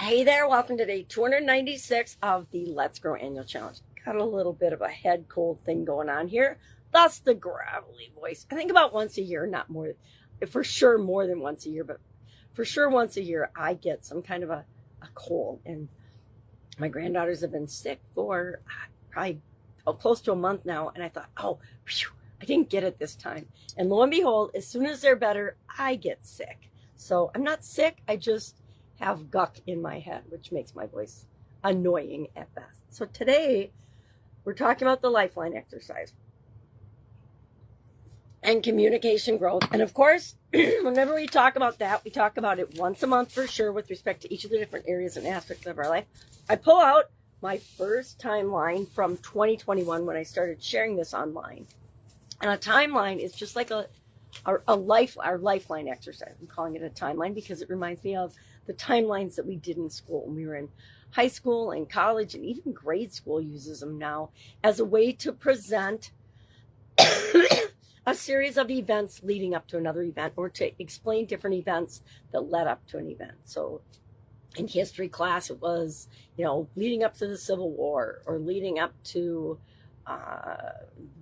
Hey there, welcome to day 296 of the Let's Grow Annual Challenge. Got a little bit of a head cold thing going on here, thus the gravelly voice. I think about once a year, not more, for sure more than once a year, but for sure once a year I get some kind of a cold. And my granddaughters have been sick for probably close to a month now, and I thought, oh, phew, I didn't get it this time. And lo and behold, as soon as they're better, I get sick. So I'm not sick, I just have guck in my head, which makes my voice annoying at best. So today we're talking about the Lifeline exercise and communication growth. And of course, whenever we talk about that, we talk about it once a month for sure with respect to each of the different areas and aspects of our life. I pull out my first timeline from 2021 when I started sharing this online. And a timeline is just like our Lifeline exercise. I'm calling it a timeline because it reminds me of the timelines that we did in school when we were in high school and college, and even grade school uses them now as a way to present a series of events leading up to another event, or to explain different events that led up to an event. So in history class, it was, leading up to the Civil War, or leading up to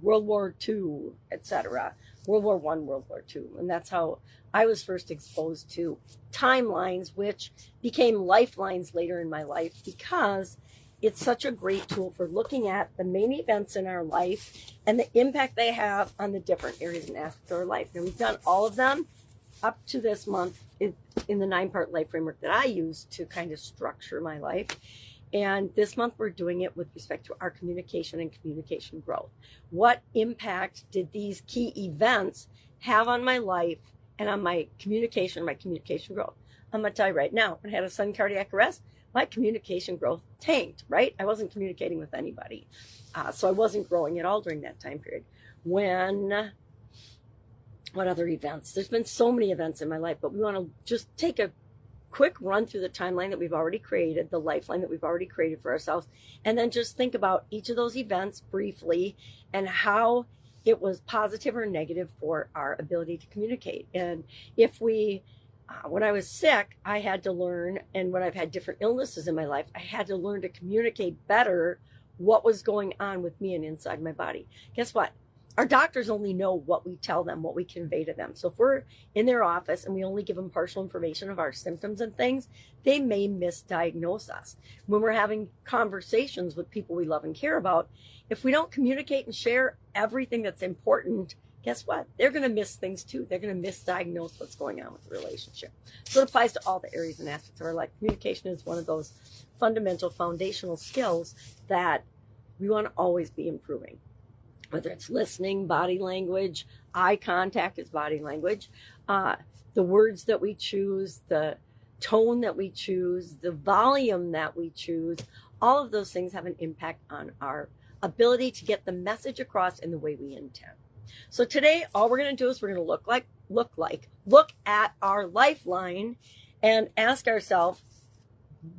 World War II, etc. World War I, World War II. And that's how I was first exposed to timelines, which became lifelines later in my life, because it's such a great tool for looking at the main events in our life and the impact they have on the different areas and aspects of our life. Now, we've done all of them up to this month in the 9-part life framework that I use to kind of structure my life. And this month we're doing it with respect to our communication and communication growth. What impact did these key events have on my life and on my communication growth? I'm going to tell you right now, when I had a sudden cardiac arrest, my communication growth tanked, right? I wasn't communicating with anybody. So I wasn't growing at all during that time period. What other events? There's been so many events in my life, but we want to just take a quick run through the timeline that we've already created, the lifeline that we've already created for ourselves, and then just think about each of those events briefly and how it was positive or negative for our ability to communicate. And if when I was sick, I had to learn, and when I've had different illnesses in my life, I had to learn to communicate better what was going on with me and inside my body. Guess what? Our doctors only know what we tell them, what we convey to them. So if we're in their office and we only give them partial information of our symptoms and things, they may misdiagnose us. When we're having conversations with people we love and care about, if we don't communicate and share everything that's important, guess what? They're going to miss things too. They're going to misdiagnose what's going on with the relationship. So it applies to all the areas and aspects of our life. Communication is one of those fundamental, foundational skills that we want to always be improving. Whether it's listening, body language, eye contact is body language, the words that we choose, the tone that we choose, the volume that we choose, all of those things have an impact on our ability to get the message across in the way we intend. So today, all we're going to do is we're going to look at our lifeline and ask ourselves,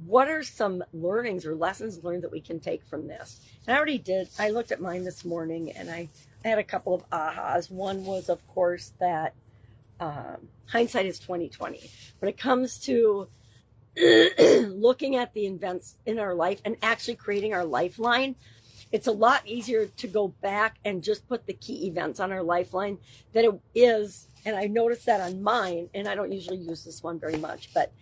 what are some learnings or lessons learned that we can take from this? And I already did. I looked at mine this morning, and I had a couple of ahas. One was, of course, that hindsight is 20/20. When it comes to looking at the events in our life and actually creating our lifeline, it's a lot easier to go back and just put the key events on our lifeline than it is. And I noticed that on mine, and I don't usually use this one very much, but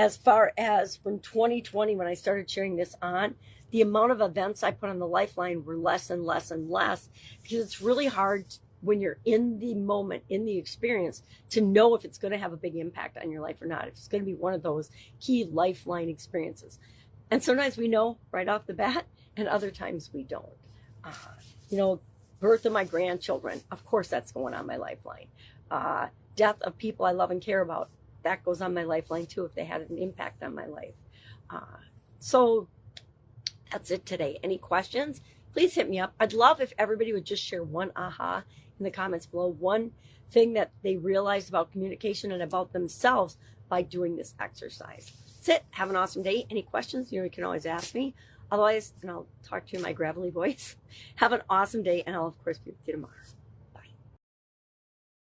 as far as from 2020, when I started sharing this on, the amount of events I put on the lifeline were less and less and less, because it's really hard when you're in the moment, in the experience, to know if it's going to have a big impact on your life or not, if it's going to be one of those key lifeline experiences. And sometimes we know right off the bat, and other times we don't. Birth of my grandchildren, of course that's going on my lifeline. Death of people I love and care about, that goes on my lifeline too, if they had an impact on my life. So that's it today. Any questions? Please hit me up. I'd love if everybody would just share one aha in the comments below, one thing that they realized about communication and about themselves by doing this exercise. That's it. Have an awesome day. Any questions, you can always ask me. Otherwise, and I'll talk to you in my gravelly voice. Have an awesome day, and I'll, of course, be with you tomorrow.